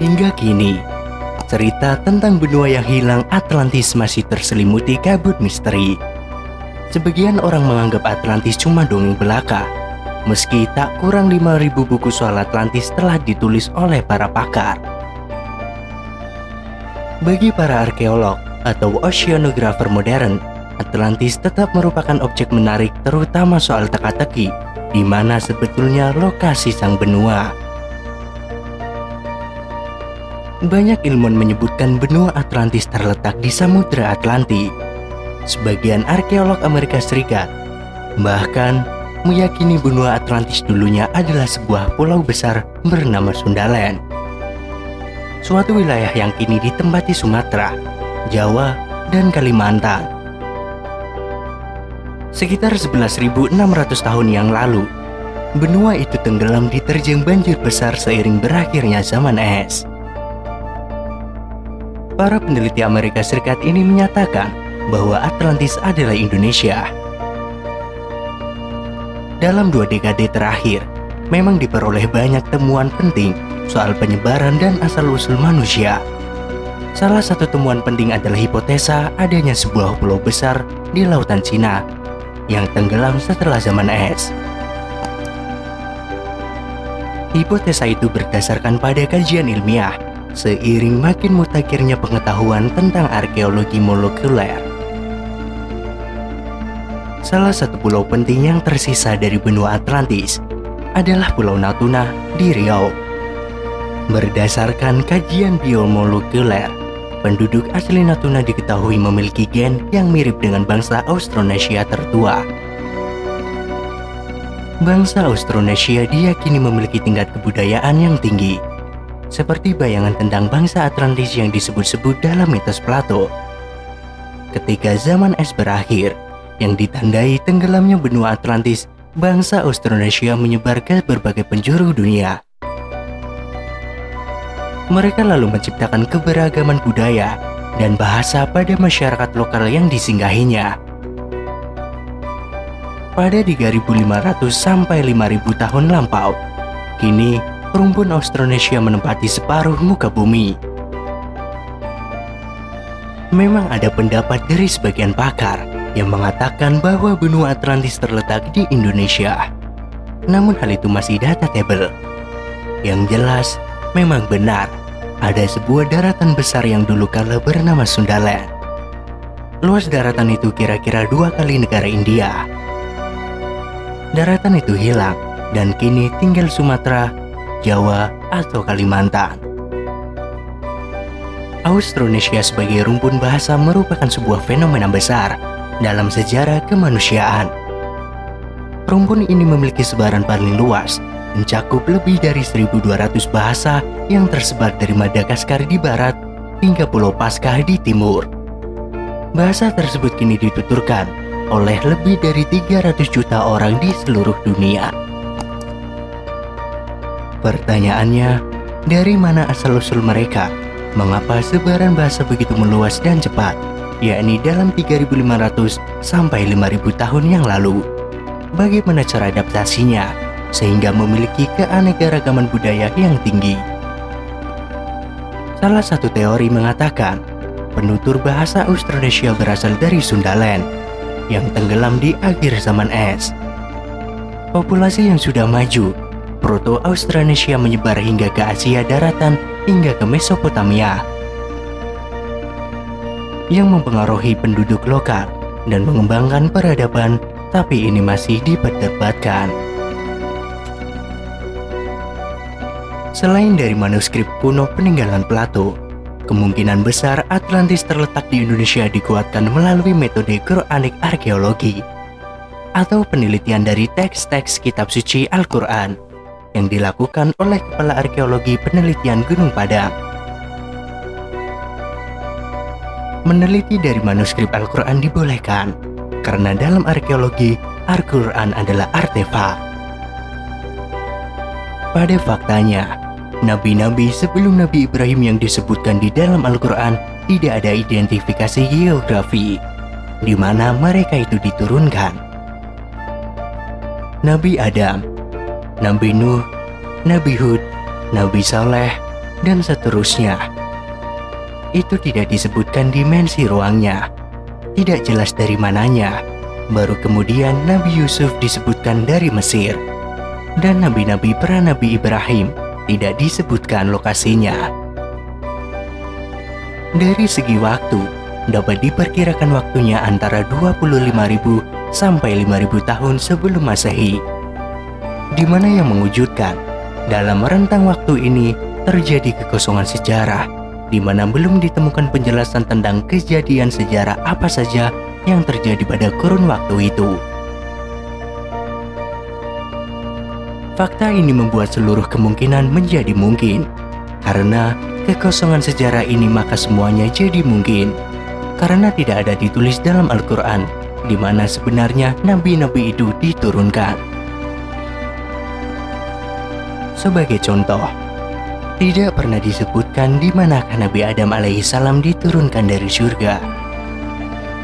Hingga kini, cerita tentang benua yang hilang Atlantis masih terselimuti kabut misteri. Sebagian orang menganggap Atlantis cuma dongeng belaka, meski tak kurang 5.000 buku soal Atlantis telah ditulis oleh para pakar. Bagi para arkeolog atau oceanographer modern, Atlantis tetap merupakan objek menarik, terutama soal teka-teki di mana sebetulnya lokasi sang benua. Banyak ilmuwan menyebutkan benua Atlantis terletak di Samudra Atlantik. Sebagian arkeolog Amerika Serikat bahkan meyakini benua Atlantis dulunya adalah sebuah pulau besar bernama Sundaland, suatu wilayah yang kini ditempati Sumatera, Jawa, dan Kalimantan. Sekitar 11.600 tahun yang lalu, benua itu tenggelam diterjang banjir besar seiring berakhirnya zaman es. Para peneliti Amerika Serikat ini menyatakan bahwa Atlantis adalah Indonesia. Dalam 2 dekade terakhir, memang diperoleh banyak temuan penting soal penyebaran dan asal-usul manusia. Salah satu temuan penting adalah hipotesa adanya sebuah pulau besar di Lautan Cina yang tenggelam setelah zaman es. Hipotesa itu berdasarkan pada kajian ilmiah seiring makin mutakhirnya pengetahuan tentang arkeologi molekuler. Salah satu pulau penting yang tersisa dari benua Atlantis adalah Pulau Natuna di Riau. Berdasarkan kajian biomolekuler, penduduk asli Natuna diketahui memiliki gen yang mirip dengan bangsa Austronesia tertua. Bangsa Austronesia diyakini memiliki tingkat kebudayaan yang tinggi, seperti bayangan tentang bangsa Atlantis yang disebut-sebut dalam mitos Plato. Ketika zaman es berakhir, yang ditandai tenggelamnya benua Atlantis, bangsa Austronesia menyebar ke berbagai penjuru dunia. Mereka lalu menciptakan keberagaman budaya dan bahasa pada masyarakat lokal yang disinggahinya. Pada 3.500 sampai 5.000 tahun lampau, kini rumpun Austronesia menempati separuh muka bumi. Memang ada pendapat dari sebagian pakar yang mengatakan bahwa benua Atlantis terletak di Indonesia. Namun hal itu masih debatable. Yang jelas, memang benar, ada sebuah daratan besar yang dulu kala bernama Sundaland. Luas daratan itu kira-kira 2 kali negara India. Daratan itu hilang dan kini tinggal Sumatera, Jawa, atau Kalimantan. Austronesia sebagai rumpun bahasa merupakan sebuah fenomena besar dalam sejarah kemanusiaan. Rumpun ini memiliki sebaran paling luas, mencakup lebih dari 1.200 bahasa yang tersebar dari Madagaskar di barat hingga Pulau Paskah di timur. Bahasa tersebut kini dituturkan oleh lebih dari 300 juta orang di seluruh dunia. Pertanyaannya, dari mana asal-usul mereka? Mengapa sebaran bahasa begitu meluas dan cepat, yakni dalam 3.500 sampai 5.000 tahun yang lalu? Bagaimana cara adaptasinya, sehingga memiliki keanekaragaman budaya yang tinggi? Salah satu teori mengatakan, penutur bahasa Austronesia berasal dari Sundaland, yang tenggelam di akhir zaman es. Populasi yang sudah maju, Proto-Austronesia menyebar hingga ke Asia daratan hingga ke Mesopotamia, yang mempengaruhi penduduk lokal dan mengembangkan peradaban, tapi ini masih diperdebatkan. Selain dari manuskrip kuno peninggalan Plato, kemungkinan besar Atlantis terletak di Indonesia dikuatkan melalui metode Quranic arkeologi atau penelitian dari teks-teks kitab suci Al-Quran yang dilakukan oleh Kepala Arkeologi Penelitian Gunung Padang. Meneliti dari manuskrip Al-Quran dibolehkan, karena dalam arkeologi, Al-Quran adalah artefak. Pada faktanya, nabi-nabi sebelum Nabi Ibrahim yang disebutkan di dalam Al-Quran tidak ada identifikasi geografi di mana mereka itu diturunkan. Nabi Adam, Nabi Nuh, Nabi Hud, Nabi Saleh, dan seterusnya. Itu tidak disebutkan dimensi ruangnya, tidak jelas dari mananya. Baru kemudian Nabi Yusuf disebutkan dari Mesir, dan nabi-nabi pranabi Ibrahim tidak disebutkan lokasinya. Dari segi waktu, dapat diperkirakan waktunya antara 25.000 sampai 5.000 tahun sebelum Masehi. Di mana yang mengejutkan, dalam rentang waktu ini terjadi kekosongan sejarah, di mana belum ditemukan penjelasan tentang kejadian sejarah apa saja yang terjadi pada kurun waktu itu. Fakta ini membuat seluruh kemungkinan menjadi mungkin. Karena kekosongan sejarah ini, maka semuanya jadi mungkin. Karena tidak ada ditulis dalam Al-Quran di mana sebenarnya nabi-nabi itu diturunkan. Sebagai contoh, tidak pernah disebutkan di manakah Nabi Adam alaihissalam diturunkan dari surga.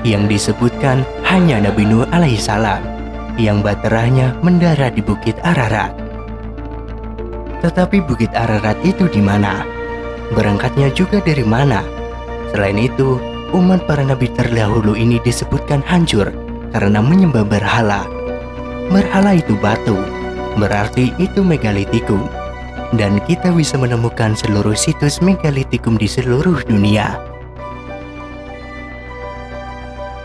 Yang disebutkan hanya Nabi Nuh alaihissalam yang baterainya mendarat di Bukit Ararat. Tetapi Bukit Ararat itu di mana? Berangkatnya juga dari mana? Selain itu, umat para nabi terdahulu ini disebutkan hancur karena menyembah berhala. Berhala itu batu, berarti itu megalitikum. Dan kita bisa menemukan seluruh situs megalitikum di seluruh dunia.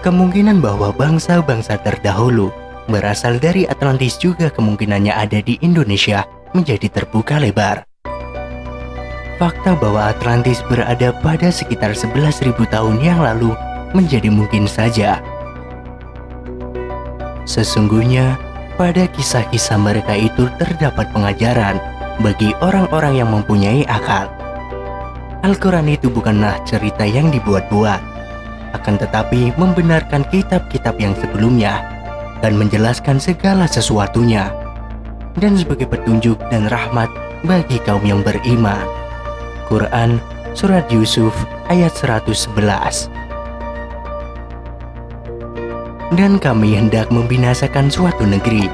Kemungkinan bahwa bangsa-bangsa terdahulu berasal dari Atlantis juga kemungkinannya ada di Indonesia menjadi terbuka lebar. Fakta bahwa Atlantis berada pada sekitar 11.000 tahun yang lalu menjadi mungkin saja. Sesungguhnya, pada kisah-kisah mereka itu terdapat pengajaran bagi orang-orang yang mempunyai akal. Al-Quran itu bukanlah cerita yang dibuat-buat, akan tetapi membenarkan kitab-kitab yang sebelumnya dan menjelaskan segala sesuatunya, dan sebagai petunjuk dan rahmat bagi kaum yang beriman. Quran Surat Yusuf ayat 111. Dan kami hendak membinasakan suatu negeri,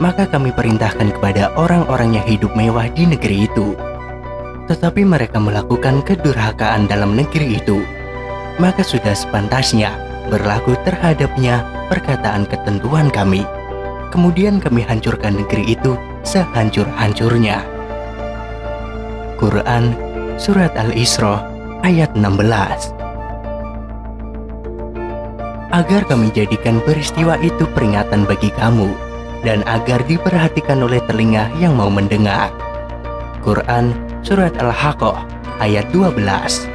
maka kami perintahkan kepada orang-orang yang hidup mewah di negeri itu. Tetapi mereka melakukan kedurhakaan dalam negeri itu, maka sudah sepantasnya berlaku terhadapnya perkataan ketentuan kami. Kemudian kami hancurkan negeri itu sehancur-hancurnya. Quran Surat Al-Isra ayat 16. Agar kami jadikan peristiwa itu peringatan bagi kamu, dan agar diperhatikan oleh telinga yang mau mendengar. Quran Surat Al-Haqqah ayat 12.